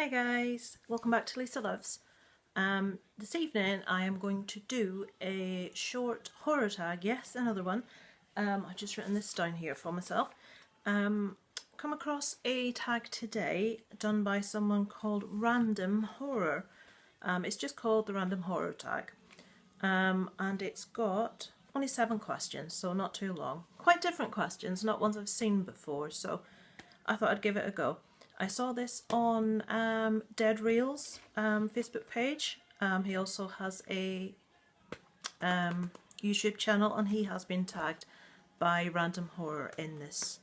Hey guys, welcome back to Lisa Loves. This evening I am going to do a short horror tag, yes, another one. I've just written this down here for myself. Come across a tag today done by someone called Random Horror. It's just called the Random Horror tag. And it's got only 7 questions, so not too long. Quite different questions, not ones I've seen before, so I thought I'd give it a go. I saw this on Dead Reel's Facebook page. He also has a YouTube channel, and he has been tagged by Random Horror in this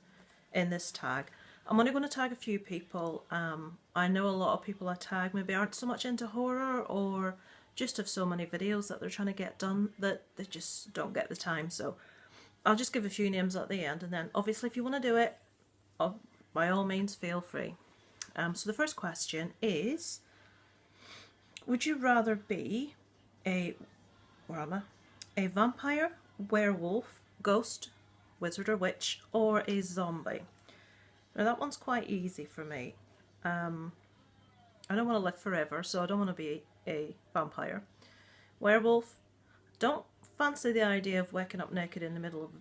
tag. I'm only going to tag a few people. I know a lot of people I tag maybe aren't so much into horror, or just have so many videos that they're trying to get done that they just don't get the time. So I'll just give a few names at the end, and then obviously if you want to do it, by all means feel free. So the first question is, would you rather be a vampire, werewolf, ghost, wizard or witch, or a zombie? Now that one's quite easy for me. I don't want to live forever, so I don't want to be a vampire. Werewolf, don't fancy the idea of waking up naked in the middle of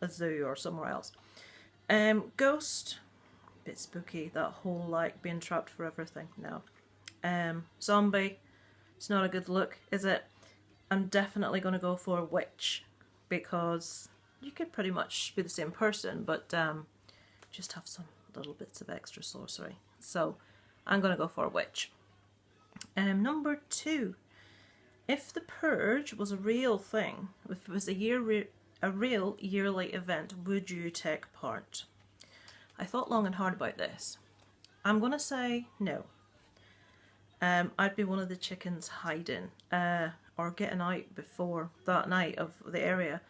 a zoo or somewhere else. Ghost, bit spooky, that whole like being trapped forever thing. No. Zombie, it's not a good look, is it? I'm definitely going to go for witch, because you could pretty much be the same person, but just have some little bits of extra sorcery. So I'm going to go for witch. Number 2, if the Purge was a real thing, if it was a real yearly event, would you take part? I thought long and hard about this. I'm going to say no. I'd be one of the chickens hiding or getting out before that night of the area.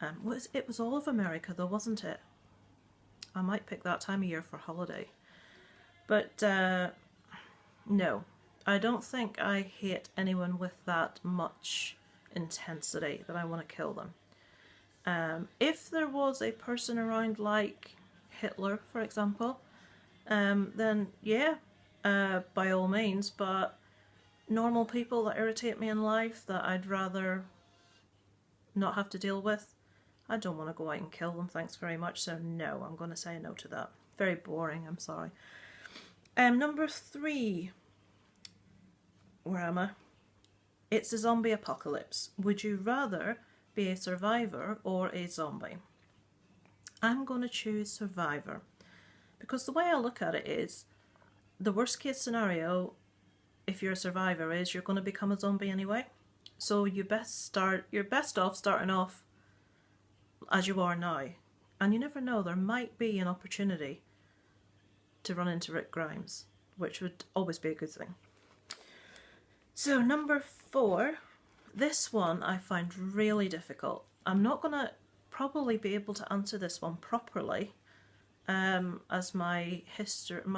It was all of America though, wasn't it? I might pick that time of year for holiday. But no, I don't think I hate anyone with that much intensity that I want to kill them. If there was a person around like Hitler, for example, then yeah, by all means, but normal people that irritate me in life that I'd rather not have to deal with, I don't want to go out and kill them, thanks very much, so no, I'm going to say no to that. Very boring, I'm sorry. Number 3, where am I? It's a zombie apocalypse. Would you rather be a survivor or a zombie? I'm going to choose survivor, because the way I look at it is, the worst case scenario if you're a survivor is you're going to become a zombie anyway, so you're best off starting off as you are now, and you never know, there might be an opportunity to run into Rick Grimes, which would always be a good thing. So number 4, this one I find really difficult. I'm not going to probably be able to answer this one properly, as my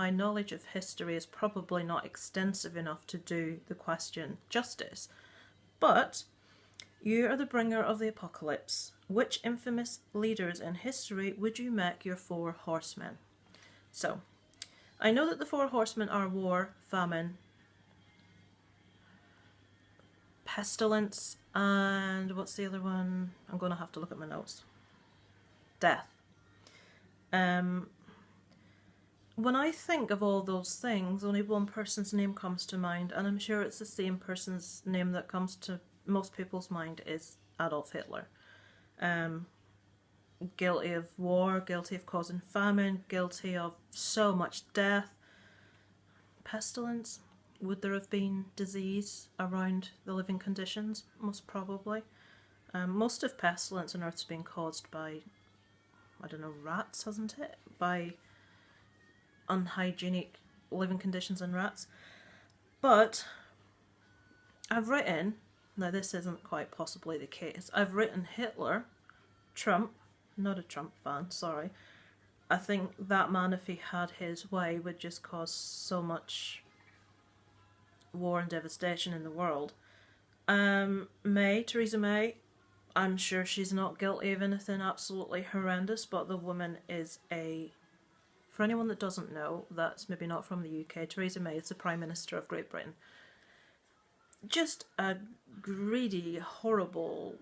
knowledge of history is probably not extensive enough to do the question justice. But you are the bringer of the apocalypse. Which infamous leaders in history would you make your 4 horsemen? So I know that the 4 horsemen are war, famine, pestilence, and what's the other one? I'm going to have to look at my notes. Death. When I think of all those things, only one person's name comes to mind, and I'm sure it's the same person's name that comes to most people's mind, is Adolf Hitler. Guilty of war, guilty of causing famine, guilty of so much death. Pestilence. Would there have been disease around the living conditions? Most probably. Most of pestilence on Earth's been caused by, I don't know, rats, hasn't it? By unhygienic living conditions in rats. But I've written, now this isn't quite possibly the case, I've written Hitler, Trump, not a Trump fan, sorry. I think that man, if he had his way, would just cause so much war and devastation in the world. Theresa May, I'm sure she's not guilty of anything absolutely horrendous, but the woman is a For anyone that doesn't know, that's maybe not from the UK, Theresa May is the Prime Minister of Great Britain. Just a greedy, horrible,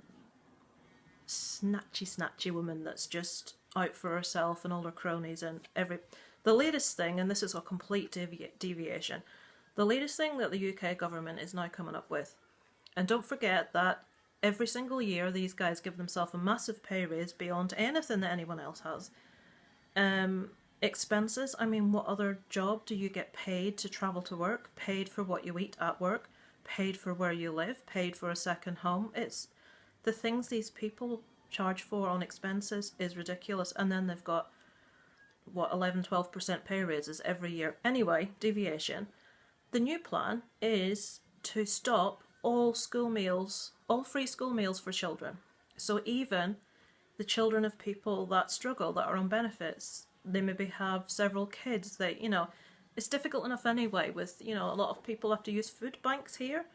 snatchy woman that's just out for herself and all her cronies and the latest thing, and this is a complete deviation, the latest thing that the UK government is now coming up with, and don't forget that every single year these guys give themselves a massive pay raise beyond anything that anyone else has. Expenses, I mean, what other job do you get paid to travel to work, paid for what you eat at work, paid for where you live, paid for a second home? It's the things these people charge for on expenses is ridiculous, and then they've got what 11-12% pay raises every year. Anyway, deviation. The new plan is to stop all school meals, all free school meals for children. So even the children of people that struggle, that are on benefits, they maybe have several kids that, you know, it's difficult enough anyway with, you know, a lot of people have to use food banks here.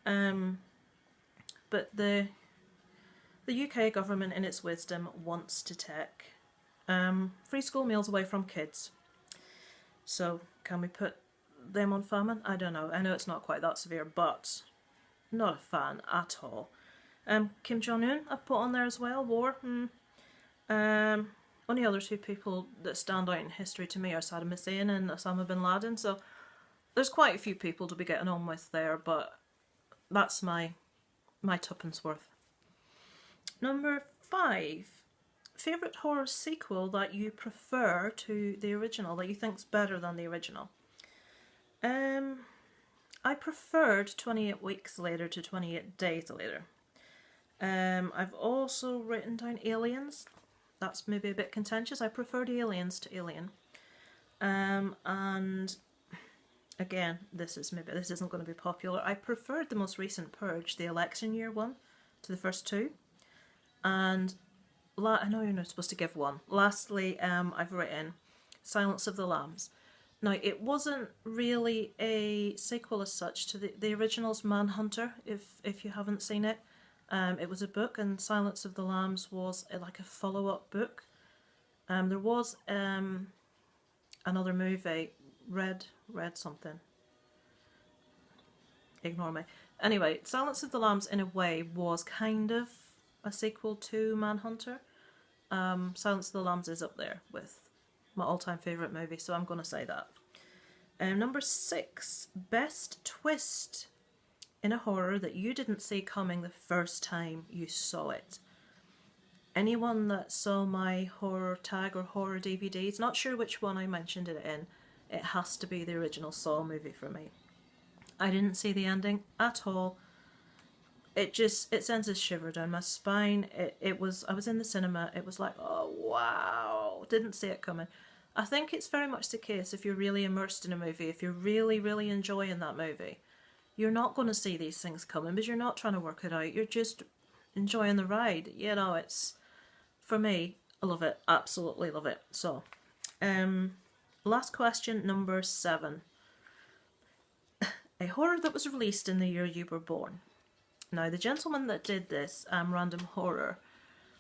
But the UK government in its wisdom wants to take free school meals away from kids. So can we put them on famine? I don't know. I know it's not quite that severe, but not a fan at all. Kim Jong-un I've put on there as well. War. Only other two people that stand out in history to me are Saddam Hussein and Osama bin Laden. So there's quite a few people to be getting on with there, but that's my tuppence worth. Number 5. Favourite horror sequel that you prefer to the original, that you think's better than the original? I preferred 28 Weeks Later to 28 Days Later. I've also written down Aliens. That's maybe a bit contentious. I preferred Aliens to Alien. And again, this isn't going to be popular. I preferred the most recent Purge, the election year one, to the first two. And I know you're not supposed to give one. Lastly, I've written Silence of the Lambs. Now, it wasn't really a sequel as such to the original's Manhunter, if you haven't seen it. It was a book, and Silence of the Lambs was like a follow-up book. There was another movie, Red something. Ignore me. Anyway, Silence of the Lambs in a way was kind of a sequel to Manhunter. Silence of the Lambs is up there with my all-time favourite movie, so I'm going to say that. Number 6, best twist in a horror that you didn't see coming the first time you saw it. Anyone that saw my horror tag or horror DVDs, not sure which one I mentioned it in, it has to be the original Saw movie for me. I didn't see the ending at all. It sends a shiver down my spine. I was in the cinema, it was like, oh wow, didn't see it coming. I think it's very much the case if you're really immersed in a movie, if you're really, really enjoying that movie, you're not going to see these things coming because you're not trying to work it out, you're just enjoying the ride. You know, it's, for me, I love it, absolutely love it. So, last question, number 7. A horror that was released in the year you were born. Now, the gentleman that did this, Random Horror,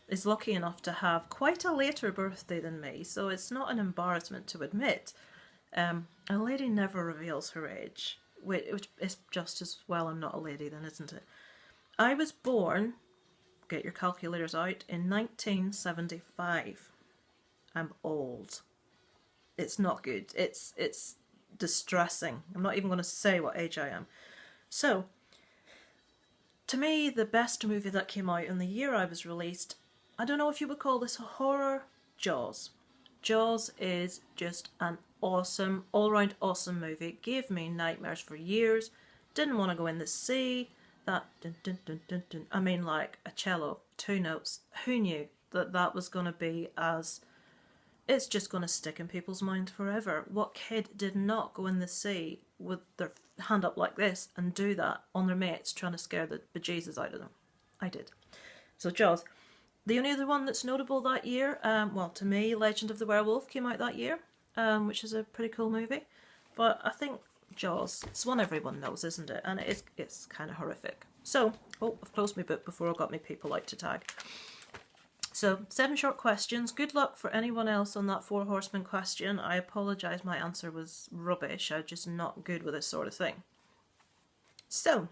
is lucky enough to have quite a later birthday than me, so it's not an embarrassment to admit. A lady never reveals her age, which is just as well I'm not a lady then, isn't it? I was born, get your calculators out, in 1975. I'm old. It's not good. It's distressing. I'm not even going to say what age I am. So, to me, the best movie that came out in the year I was released, I don't know if you would call this a horror, Jaws. Jaws is just an awesome, all-round awesome movie. It gave me nightmares for years. Didn't want to go in the sea. That dun dun dun dun dun. I mean, like a cello, 2 notes. Who knew that was going to be as... It's just going to stick in people's minds forever. What kid did not go in the sea with their hand up like this and do that on their mates trying to scare the bejesus out of them? I did. So Jaws. The only other one that's notable that year, well, to me, Legend of the Werewolf came out that year, which is a pretty cool movie. But I think Jaws, it's one everyone knows, isn't it? And it's kind of horrific. So, oh, I've closed my book before I got my people out to tag. So 7 short questions. Good luck for anyone else on that Four Horsemen question. I apologise, my answer was rubbish. I'm just not good with this sort of thing. So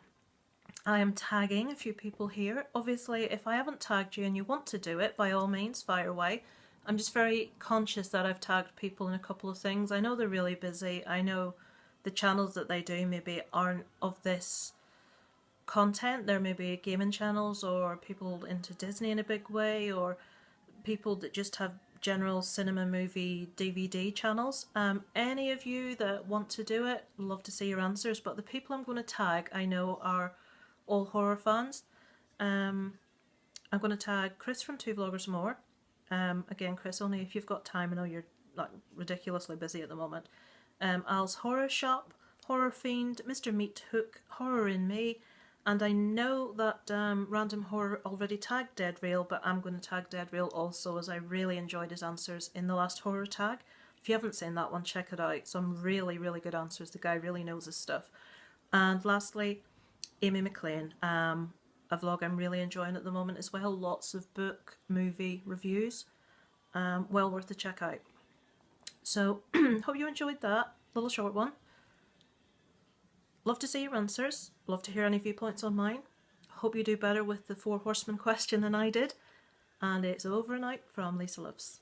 I am tagging a few people here. Obviously, if I haven't tagged you and you want to do it, by all means, fire away. I'm just very conscious that I've tagged people in a couple of things. I know they're really busy. I know the channels that they do maybe aren't of this content. There may be gaming channels or people into Disney in a big way, or people that just have general cinema, movie, DVD channels. Any of you that want to do it, love to see your answers, but the people I'm going to tag I know are all horror fans. I'm going to tag Chris from Two Vloggers More. Again, Chris, only if you've got time. I know you're like ridiculously busy at the moment. Als Horror Shop, Horror Fiend, Mr. Meat Hook, Horror in Me, and I know that Random Horror already tagged Dead Real, but I'm going to tag Dead Real also, as I really enjoyed his answers in the last horror tag. If you haven't seen that one, check it out. Some really, really good answers. The guy really knows his stuff. And lastly, Amy McLean, a vlog I'm really enjoying at the moment as well. Lots of book, movie reviews. Well worth a check out. So, hope you enjoyed that little short one. Love to see your answers. Love to hear any viewpoints on mine. Hope you do better with the Four Horsemen question than I did. And it's over and out from Lisa Loves.